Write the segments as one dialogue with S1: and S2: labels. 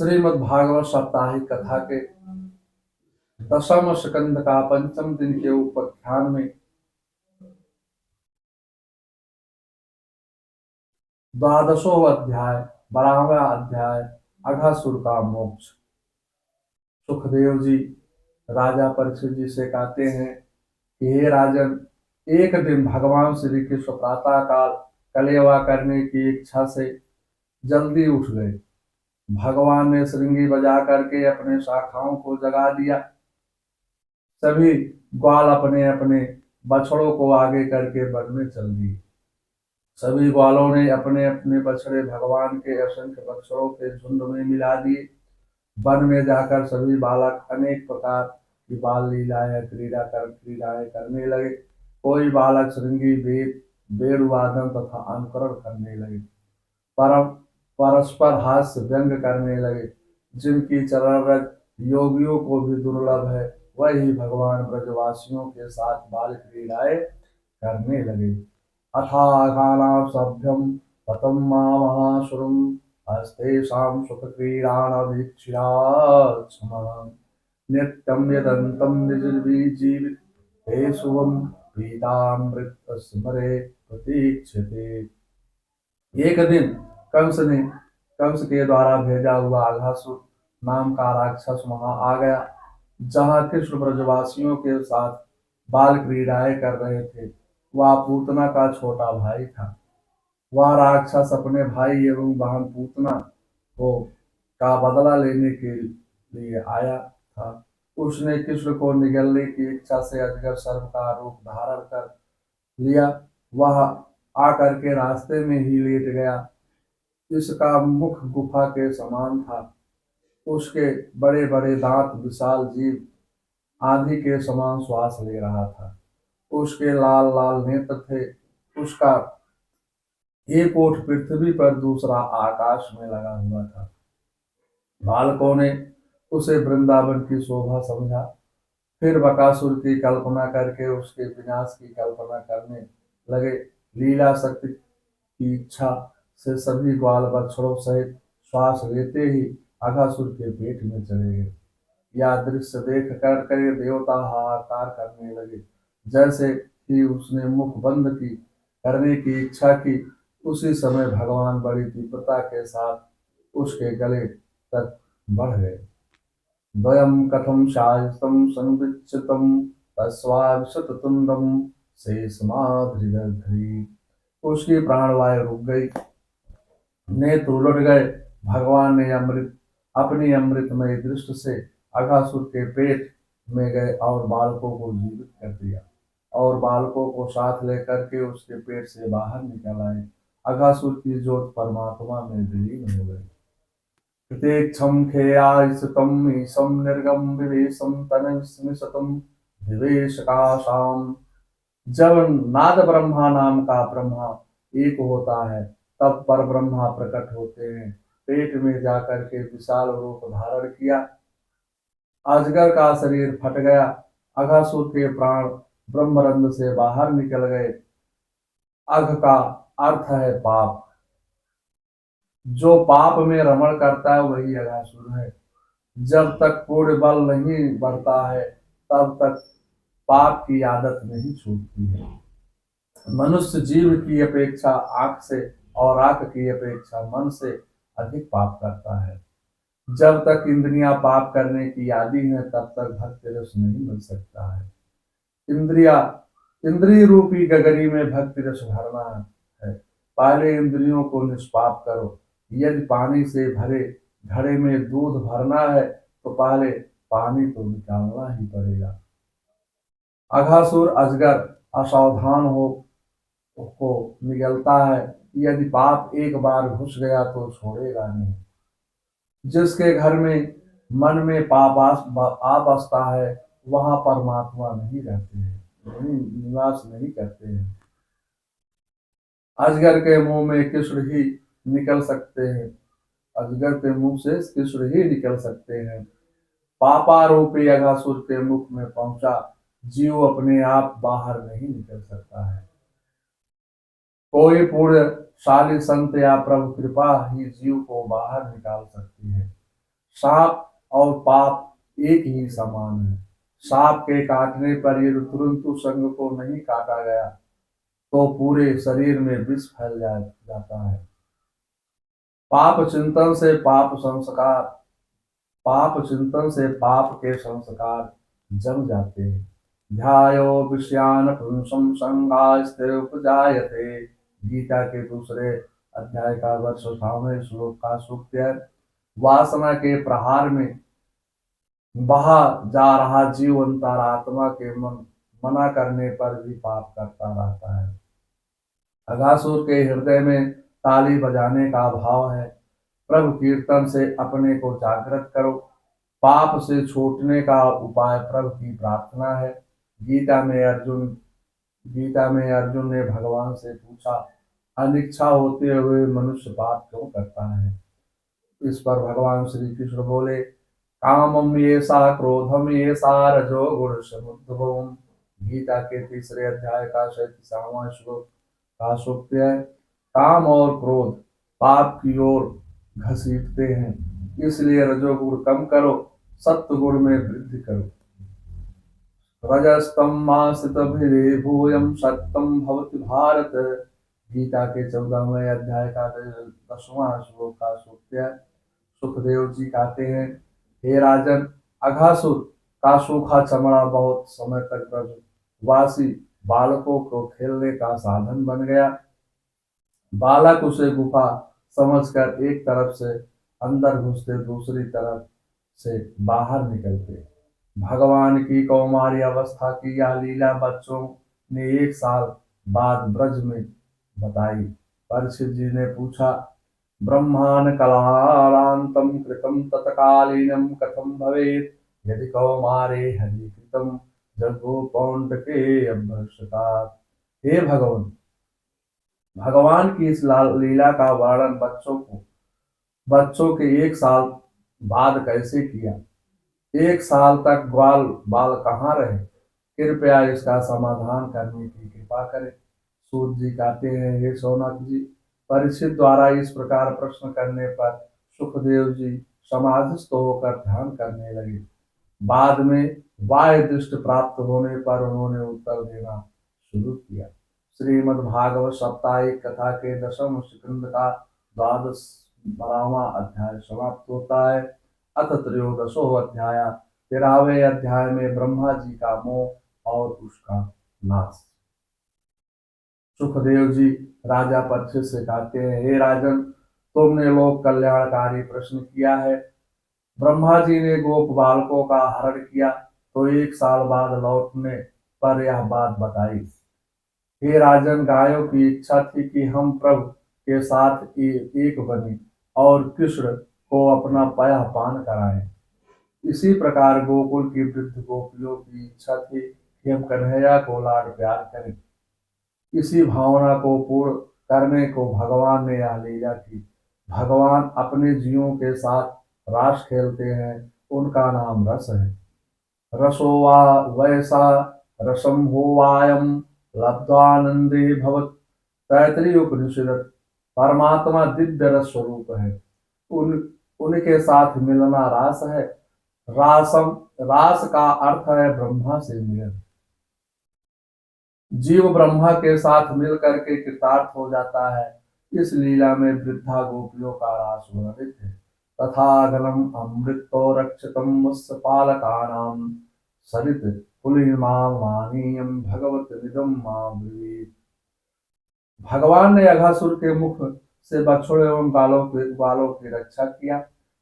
S1: श्रीमद् भागवत साप्ताहिक कथा के दशम स्कंद का पंचम दिन के उपाख्यान में द्वादशो अध्याय 12वां अध्याय अघासुर का मोक्ष। सुखदेव जी राजा परीक्षित जी से कहते हैं कि हे राजन, एक दिन भगवान श्री कृष्ण प्रातः काल कलेवा करने की इच्छा से जल्दी उठ गए। भगवान ने श्रृंगी बजा करके अपने शाखाओं को जगा दिया। सभी ग्वाल अपने अपने बछड़ों को आगे करके वन में चल दिए। सभी ग्वालों ने अपने अपने बछड़े भगवान के असंख्य बछड़ों के झुंड में मिला दिए। वन में जाकर सभी बालक अनेक प्रकार की बाल लीलाएं क्रीड़ाएं करने लगे। कोई बालक श्रृंगी वेद वेणुवादन तथा अनुकरण करने लगे। परम परस्पर हास्य व्यंग करने लगे। जिनकी चरण रज योगियों को भी दुर्लभ है, वही भगवान ब्रजवासियों के साथ बाल क्रीड़ाएं करने लगे। अथागानां सभ्यं पतम महासुरम अस्तेषां सुख क्रीडानवीक्ष्या नित्यं यदन्तं निर्जीवित ते शुभं पीतामृत स्मरे प्रतीक्षते। एक दिन कंस के द्वारा भेजा हुआ अघासुर नाम का राक्षस वहां आ गया। जहाँ कृष्ण ब्रजवासियों के साथ बाल क्रीड़ाएं कर रहे थे, वह पूतना का छोटा भाई था। वह राक्षस अपने भाई एवं बहन पूतना को का बदला लेने के लिए आया था। उसने कृष्ण को निगलने की इच्छा से अजगर सर्प का रूप धारण कर लिया। वह आकर के रास्ते में ही लेट गया। इसका मुख गुफा के समान था। उसके बड़े बड़े दांत विशाल जीव आंधी के समान श्वास ले रहा था। उसके लाल लाल नेत्र थे। उसका एक ओठ पृथ्वी पर, दूसरा आकाश में लगा हुआ था। बालकों ने उसे वृंदावन की शोभा समझा। फिर बकासुर की कल्पना करके उसके विनाश की कल्पना करने लगे। लीला शक्ति की इच्छा से सभी ग्वाल बछड़ों सहित श्वास लेते ही अघासुर के पेट में चले गए। यह दृश्य देख कर देवता हाहाकार करने लगे। जैसे ही उसने मुख बंद की करने की इच्छा की, उसी समय भगवान बड़ी तीव्रता के साथ उसके गले तक बढ़ गए। द्वयं कथं शायितं संविच्युतं तस्वाविशततुण्डं शेषमाधृगर्धरी। उसकी प्राणवायु रुक गई, नेत्र उलट गए। भगवान ने अपनी अमृतमय दृष्टि से अघासुर के पेट में गए और बालकों को जीवित कर दिया और बालकों को साथ लेकर के उसके पेट से बाहर निकल आए। अघासुर की ज्योत परमात्मा में विलीन हो गई। कृतेक्षं खेयायिषुतं ईशं निर्गम विवेशं तनस्मिशतं विवेशकाशाम। जब नाद ब्रह्मा नाम का ब्रह्मा एक होता है, तब पर ब्रह्मा प्रकट होते हैं। पेट में जाकर के विशाल रूप धारण किया। अजगर का शरीर फट गया। अघासुर के प्राण ब्रह्मरंध्र से बाहर निकल गए। अघ का अर्थ है पाप। जो पाप में रमण करता है वही अघासुर है। जब तक पूर्ण बल नहीं बढ़ता है, तब तक पाप की आदत नहीं छूटती है। मनुष्य जीव की अपेक्षा आंख से और आंख की अपेक्षा मन से अधिक पाप करता है। जब तक इंद्रियां पाप करने की आदि है, तब तक भक्ति रस नहीं मिल सकता है। इंद्रिय रूपी गगरी में भक्ति रस भरना है। पहले इंद्रियों को निष्पाप करो। यदि पानी से भरे घड़े में दूध भरना है, तो पहले पानी तो निकालना ही पड़ेगा। अघासुर अजगर असावधान हो को निगलता है। यदि पाप एक बार घुस गया तो छोड़ेगा नहीं। जिसके घर में मन में पाप आ बसता है, वहां परमात्मा नहीं रहते हैं, नहीं निवास नहीं करते हैं। अजगर के मुंह में कृष्ण ही निकल सकते हैं। अजगर के मुंह से कृष्ण ही निकल सकते हैं। पापारूपी अघासुर के मुख में पहुंचा जीव अपने आप बाहर नहीं निकल सकता है। कोई पुण्यशाली संत या प्रभु कृपा ही जीव को बाहर निकाल सकती है। सांप और पाप एक ही समान है। सांप के काटने पर यदि तुरंत उस अंग को नहीं काटा गया तो पूरे शरीर में विष फैल जाता है। पाप चिंतन से पाप संस्कार पाप चिंतन से पाप के संस्कार जम जाते हैं। ध्यायो विषयान पुंसम संगास्ते उपजायते। गीता के दूसरे अध्याय का वर्ष 58वें श्लोक का सूक्त है। वासना के प्रहार में बहा जा रहा जीव अंतरात्मा के मना करने पर भी पाप करता रहता है। अघासुर के हृदय में ताली बजाने का भाव है। प्रभु कीर्तन से अपने को जागृत करो। पाप से छूटने का उपाय प्रभु की प्रार्थना है। गीता में अर्जुन गीता में अर्जुन ने भगवान से पूछा, अनिच्छा होते हुए मनुष्य पाप क्यों करता है? इस पर भगवान श्री कृष्ण बोले, कामम ये सा क्रोधम ये सा रजो गुण समुद्भवम। गीता के तीसरे अध्याय का 37वां श्लोक का सूक्त है। काम और क्रोध पाप की ओर घसीटते हैं, इसलिए रजोगुण कम करो, सत्व गुण में वृद्धि करो। रजस्तम मासितभिरे भूयं सत्यम भवति भारत। गीता के 14वें अध्याय का 10वां श्लोक का सूक्त है। सुखदेव जी कहते हैं, हे राजन, अघासुर का सूखा चमड़ा बहुत समय तक ब्रजवासी बालकों को खेलने का साधन बन गया। बालक उसे गुफा समझकर एक तरफ से अंदर घुसते, दूसरी तरफ से बाहर निकलते। भगवान की कौमारी अवस्था की यह लीला बच्चों ने 1 साल बाद ब्रज में बताई। परीक्षित जी ने पूछा, ब्रह्मांड कलांतम कृतम तत्कालीनम कथम भवेत यदि कौमारे हरि कृतम जगो पौंड के अभ्रष्टता। हे भगवान, भगवान की इस लीला का वर्णन बच्चों के 1 साल बाद कैसे किया? 1 साल तक ग्वाल बाल कहाँ रहे? कृपया इसका समाधान करने की कृपा करें। सूत जी कहते हैं, हे सोनक जी, परीक्षित द्वारा इस प्रकार प्रश्न करने पर सुखदेव जी समाधिस्थ होकर ध्यान करने लगे। बाद में वाय दृष्टि प्राप्त होने पर उन्होंने उत्तर देना शुरू किया। श्रीमद् भागवत साप्ताहिक कथा के 10वें स्कंद का 12वां अध्याय समाप्त होता है। अथ त्रयोदशो अध्याय। 13वें अध्याय में ब्रह्मा जी का मोह और उसका नाश। सुखदेव जी राजा परीक्षित से कहते हैं, हे राजन, तुमने लोक कल्याणकारी प्रश्न किया है। ब्रह्मा जी ने गोप बालकों का हरण किया तो 1 साल बाद लौटने पर यह बात बताई। हे राजन, गायों की इच्छा थी कि हम प्रभु के साथ एक बने और कृष्ण को अपना पया पान कराएं। इसी प्रकार गोकुल की वृद्ध गोपियों की इच्छा थी कि हम कन्हैया को लाड प्यार करें। इसी भावना को पूर्ण करने को भगवान ने यह लीला की। भगवान अपने जीवों के साथ रास खेलते हैं, उनका नाम रस है। रसो वा वैसा रसम हो वायम लब्ध्वानंदे भवत। तैतरीय उपनिषद। परमात्मा दिव्य रस स्वरूप है, उन उनके साथ मिलना रास है। रास का अर्थ है ब्रह्मा से मिलन। जीव ब्रह्मा के साथ मिल करके कृतार्थ हो जाता है। इस लीला में वृद्धा गोपियों का रास वर्णित है। तथागलम अमृतो रक्षितम मत्स्य पालकानाम सरित कुलिमानीयम भगवत निगम ब्रवीत। भगवान ने अघासुर के मुख से बछड़े एवं बालों की रक्षा किया।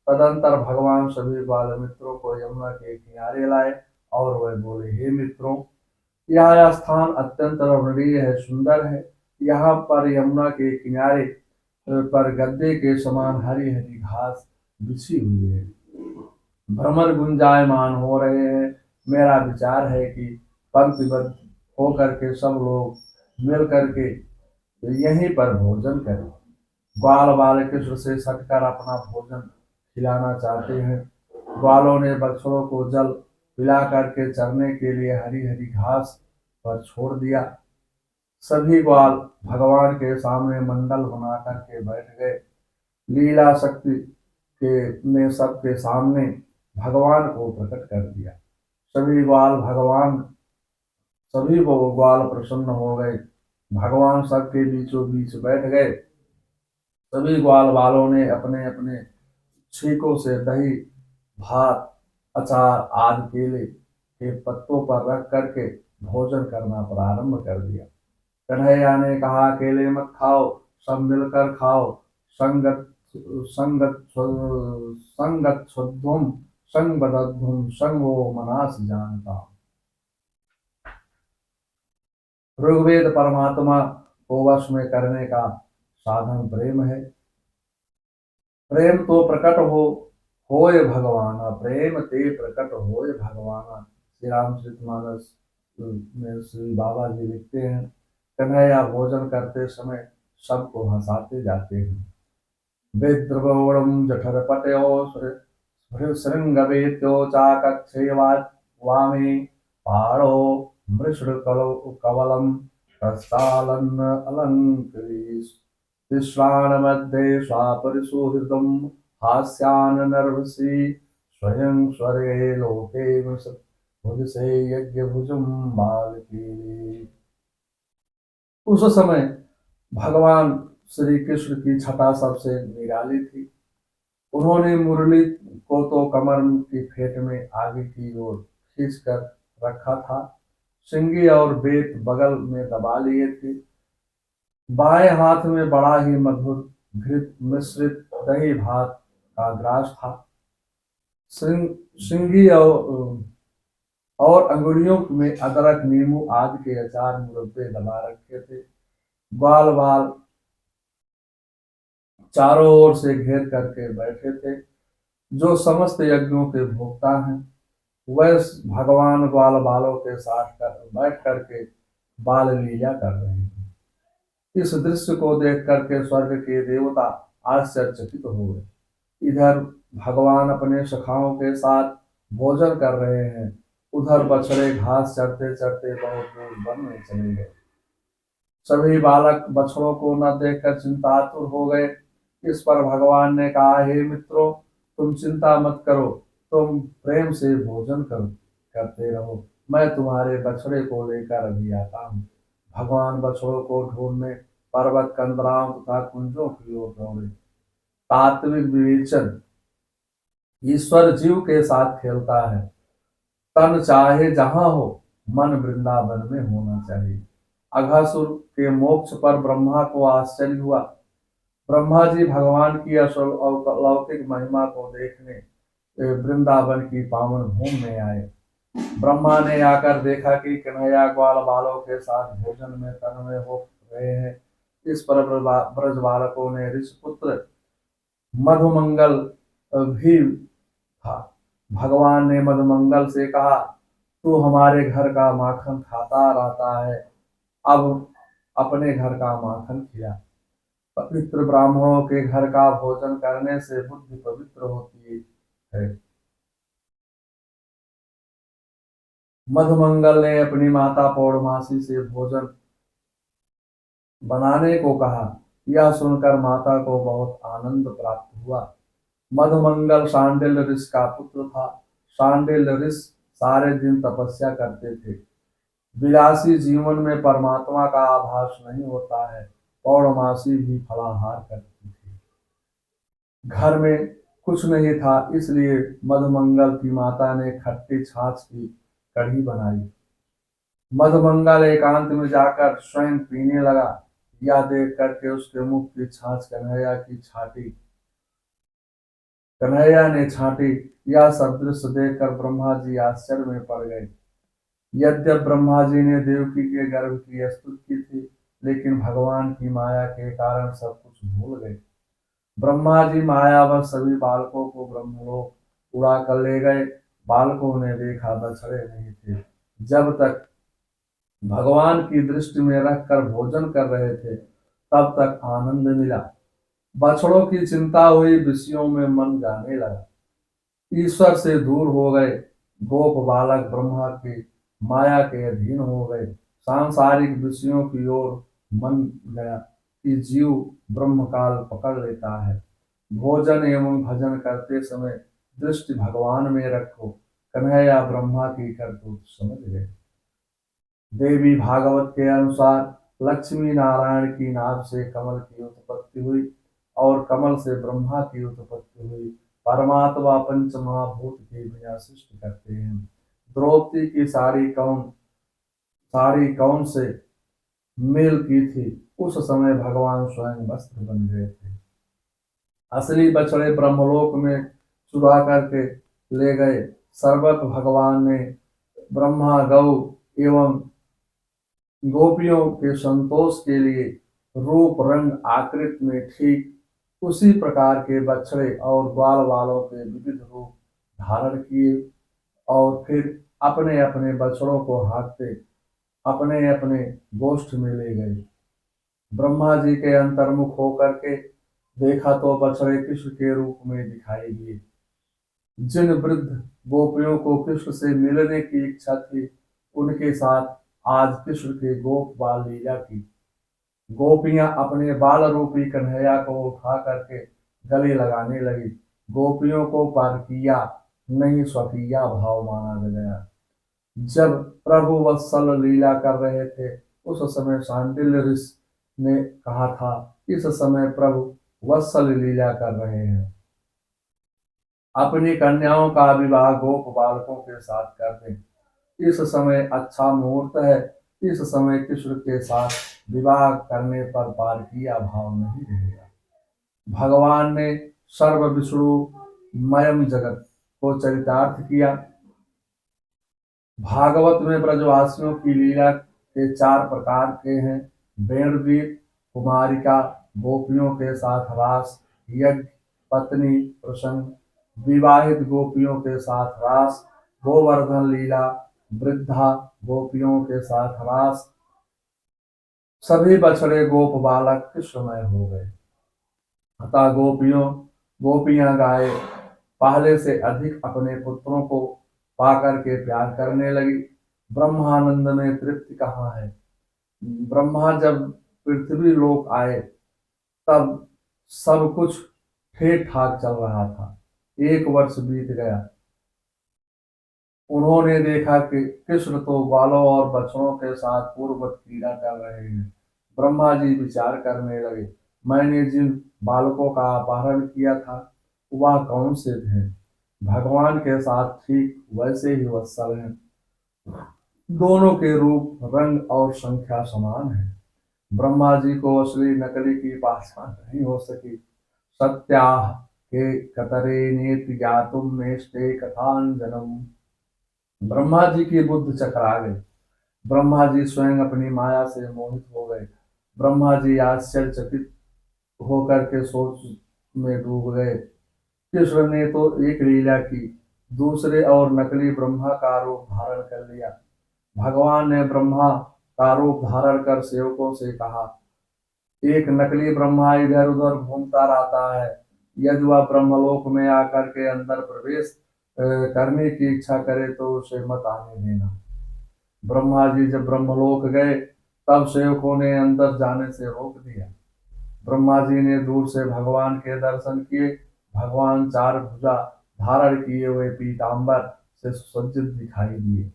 S1: तदंतर भगवान सभी बाल मित्रों को यमुना के किनारे लाए और वह बोले, हे मित्रों, यह स्थान अत्यंत रमणीय है, सुंदर है। यहाँ पर यमुना के किनारे पर गद्दे के समान हरी हरी घास बिछी हुई है। भ्रमर गुंजायमान हो रहे हैं। मेरा विचार है कि पंक्तिबद्ध होकर के सब लोग मिल करके यहीं पर भोजन करें। ग्वाल बाल कृष्ण से सटकर अपना भोजन खिलाना चाहते हैं। ग्वालों ने बछड़ों को जल पिला करके चरने के लिए हरी हरी घास पर छोड़ दिया। सभी ग्वाल भगवान के सामने मंडल बना करके बैठ गए। लीला शक्ति के ने सबके सामने भगवान को प्रकट कर दिया। सभी ग्वाल भगवान सभी वो ग्वाल प्रसन्न हो गए। भगवान सबके बीचों बीच बैठ गए। सभी ग्वाल वालों ने अपने अपने छीकों से दही, भात, अचार आदि केले के पत्तों पर रख करके भोजन करना प्रारंभ कर दिया। कन्हैया ने कहा, केले मत खाओ, सब मिलकर खाओ। संगत संगत संगत शुद्धुम संगबद्धुम संगो मनास जानता। ऋग्वेद परमात्मा को वश में करने का साधन प्रेम है। प्रेम तो प्रकट होए भगवाना, प्रेम ते प्रकट होए भगवाना। श्री रामचरितमानस में श्री बाबा जी लिखते हैं, कन्हैया भोजन करते समय सबको हंसाते जाते हैं। विद्रवोड़म जठर पटयो श्रृंगवेत्यो चाकक्षेवात् वामे पाणो मृषण कवलम प्रस्थालन अलंकृत तिस्राण मध्ये स्वापरिशोहितम हास्यानर्वसी स्वयं स्वर्गे लोके भुज से यज्ञ भुजम बालकी। उस समय भगवान श्री कृष्ण की छटा सबसे निराली थी। उन्होंने मुरली को तो कमर की फेट में आगे की ओर खींच कर रखा था। सिंगी और बेत बगल में दबा लिए थे। बाएं हाथ में बड़ा ही मधुर घृत मिश्रित दही भात का ग्रास था। सिंगी और अंगुलियों में अदरक, नींबू आदि के अचार मुरब्बे दबा रखे थे। ग्वाल बाल चारों ओर से घेर करके बैठे थे। जो समस्त यज्ञों के भोक्ता हैं, वह भगवान ग्वाल बालों के साथ बैठ करके बाल लीला कर रहे हैं। इस दृश्य को देख करके स्वर्ग के देवता आश्चर्यचकित हो गए। इधर भगवान अपने सखाओं के साथ भोजन कर रहे हैं, उधर बछड़े घास चरते चरते बहुत दूर वन में चले गए। सभी बालक बछड़ों को न देखकर चिंतातुर हो गए। इस पर भगवान ने कहा, हे मित्रों, तुम चिंता मत करो, तुम प्रेम से भोजन करते रहो, मैं तुम्हारे बछड़े को लेकर अभी आता हूँ। भगवान बछड़ों को ढूंढने पर्वत, कंदराओं तथा कुंजों की ओर दौड़े। तात्विक विवेचन, ईश्वर जीव के साथ खेलता है। तन चाहे जहां हो, मन वृंदावन में होना चाहिए। अघासुर के मोक्ष पर ब्रह्मा को आश्चर्य हुआ। ब्रह्मा जी भगवान की अलौकिक महिमा को देखने वृंदावन की पावन भूमि में आए। ब्रह्मा ने आकर देखा कि कन्हैया ग्वाल बालों के साथ भोजन में तन्मय हो रहे हैं। इस पर ब्रज बालकों ने ऋषिपुत्र मधुमंगल भी था। भगवान ने मधुमंगल से कहा, तू हमारे घर का माखन खाता रहता है, अब अपने घर का माखन खिला। पवित्र ब्राह्मणों के घर का भोजन करने से बुद्धि पवित्र होती है। मधुमंगल ने अपनी माता पौर्णमासी से भोजन बनाने को कहा। यह सुनकर माता को बहुत आनंद प्राप्त हुआ। मधुमंगल शांडिल्य ऋषि का पुत्र था। शांडिल्य ऋषि सारे दिन तपस्या करते थे। विलासी जीवन में परमात्मा का आभास नहीं होता है। पौर्णमासी भी फलाहार करती थी। घर में कुछ नहीं था, इसलिए मधुमंगल की माता ने खट्टी छाछ की कढ़ी बनाई। मधुमंगल एकांत में जाकर स्वयं पीने लगा। यह देख करके उसके मुख की छाछ कन्हैया ने छाटी। यह सब दृश्य देखकर ब्रह्मा जी आश्चर्य में पड़ गए। यद्यप ब्रह्मा जी ने देवकी के गर्भ की स्तुति की थी, लेकिन भगवान की माया के कारण सब कुछ भूल गए। ब्रह्मा जी मायावश सभी बालकों को ब्रह्मलोक उड़ा कर ले गए। बालकों ने देखा बछड़े नहीं थे। जब तक भगवान की दृष्टि में रखकर भोजन कर रहे थे, तब तक आनंद मिला। बछड़ों की चिंता हुई, विषयों में मन जाने लगा। ईश्वर से दूर हो गए। गोप बालक ब्रह्मा की माया के अधीन हो गए। सांसारिक विषयों की ओर मन गया कि जीव ब्रह्म काल पकड़ लेता है। भोजन एवं भजन करते समय दृष्टि भगवान में रखो। कन्हैया ब्रह्मा की करतूत समझ गए। देवी भागवत के अनुसार लक्ष्मी नारायण की नाभ से कमल की उत्पत्ति हुई और कमल से ब्रह्मा की उत्पत्ति हुई। परमात्मा पंच महाभूत की बिना सृष्टि करते हैं। द्रौपदी की साड़ी कौन से मेल की थी? उस समय भगवान स्वयं वस्त्र बन गए थे। असली बछड़े ब्रह्मलोक में चुरा करके ले गए। सर्वत भगवान ने ब्रह्मा गौ एवं गोपियों के संतोष के लिए रूप रंग आकृति में ठीक उसी प्रकार के बछड़े और ग्वाल वालों के विविध रूप धारण किए और फिर अपने अपने बछड़ों को हाँकते अपने अपने गोष्ठ में ले गए। ब्रह्मा जी के अंतर्मुख होकर के देखा तो बछड़े कृष्ण के रूप में दिखाई दिए। जिन वृद्ध गोपियों को कृष्ण से मिलने की इच्छा थी उनके साथ आज कृष्ण के गोप बाल लीला की। गोपियां अपने बाल रूपी कन्हैया को उठा करके गले लगाने लगी। गोपियों को पारकिया नहीं स्वकीया भाव माना गया। जब प्रभु वत्सल लीला कर रहे थे उस समय शांडिल्य ऋषि ने कहा था इस समय प्रभु वत्सल लीला कर रहे हैं। अपनी कन्याओं का विवाह गोप बालकों के साथ कर दें। इस समय अच्छा मुहूर्त है। इस समय कृष्ण के साथ विवाह करने पर पारकीय भाव नहीं रहेगा। भगवान ने सर्व विष्णु मयम जगत को चरितार्थ किया। भागवत में ब्रजवासियों की लीला के चार प्रकार के हैं। वेणुद्वीप, कुमारिका, गोपियों के साथ रास, यज्ञ, पत्नी प्रसंग, विवाहित गोपियों के साथ रास, गोवर्धन लीला, वृद्धा गोपियों के साथ रास। सभी बछड़े गोप बालक कृष्णमय हो गए। अतः गोपियां गाय पहले से अधिक अपने पुत्रों को पाकर के प्यार करने लगी। ब्रह्मानंद में तृप्ति कहाँ है? ब्रह्मा जब पृथ्वी लोक आए तब सब कुछ ठीक ठाक चल रहा था। एक वर्ष बीत गया। उन्होंने देखा कि कृष्ण तो ग्वालों और बछड़ों के साथ पूर्ववत क्रीड़ा कर रहे हैं। ब्रह्मा जी विचार करने लगे, मैंने जिन बालकों का अपहरण किया था वह कौन से थे? भगवान के साथ ठीक वैसे ही वत्सल हैं। दोनों के रूप रंग और संख्या समान है। ब्रह्मा जी को असली नकली की पहचान नहीं हो सकी। सत्याह के कतरे नेति ज्ञातुम मेष्टे कथांजनम। ब्रह्मा जी की बुद्धि चकरा गई। ब्रह्मा जी स्वयं अपनी माया से मोहित हो गए। ब्रह्मा जी आश्चर्यचकित होकर के सोच में डूब गए। कृष्ण ने तो एक लीला की, दूसरे और नकली ब्रह्मा का रूप धारण कर लिया। भगवान ने ब्रह्मा का रूप धारण कर सेवकों से कहा, एक नकली ब्रह्मा इधर उधर घूमता रहता है। यदि वह ब्रह्मलोक में आकर के अंदर प्रवेश करने की इच्छा करे तो उसे मत आने देना। ब्रह्मा जी जब ब्रह्मलोक गए तब सेवकों ने अंदर जाने से रोक दिया। ब्रह्मा जी ने दूर से भगवान के दर्शन किए। भगवान चार भुजा धारण किए हुए पीतांबर से सुसज्जित दिखाई दिए।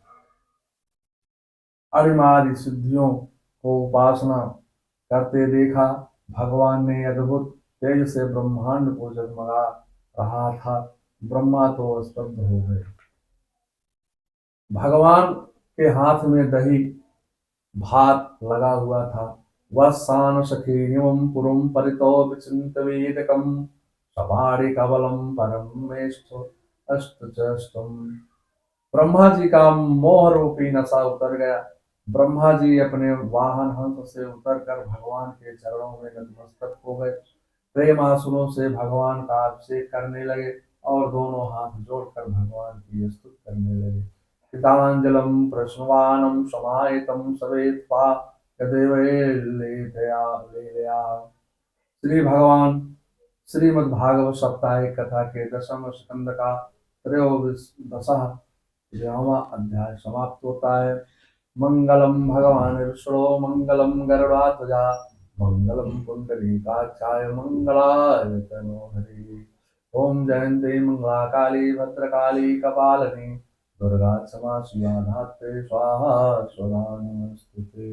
S1: अणिमादि सिद्धियों को उपासना करते देखा। भगवान ने अद्भुत तेज से ब्रह्मांड को जगमगा रहा था। ब्रह्मा तो स्तब्ध हो गए। भगवान के हाथ में दही भात लगा हुआ था। वत्सान सखीनिवं पुरुं परितो विचिन्त वेदकम् सपारि कबलं परमेष्ठ अष्टचष्टम। ब्रह्मा जी का मोह रूपी नशा उतर गया। ब्रह्मा जी अपने वाहन हंस से उतर कर भगवान के चरणों में नतमस्तक हो गए। प्रेम आंसुओं से भगवान का अभिषेक करने लगे और दोनों हाथ जोड़कर भगवान की स्तुति करने लगे। कृतांजलम प्रश्नवानम समाहितम सवेत्वा यदेवैर्लेलया। श्री भगवान श्रीमद् भागवत साप्ताहिक कथा के दशम स्कंद का त्रयोदशवां अध्याय समाप्त होता है। मंगलम भगवान विष्णु मंगलम गरुड़ाध्वजा मंगलम पुंडरीकाक्षाय मंगलाय तनोहरि। ओम जयंती मंगला काली भद्रकाली कपालिनी दुर्गा क्षमा शिवा धात्रे स्वाहा स्वधा नमस्तुते।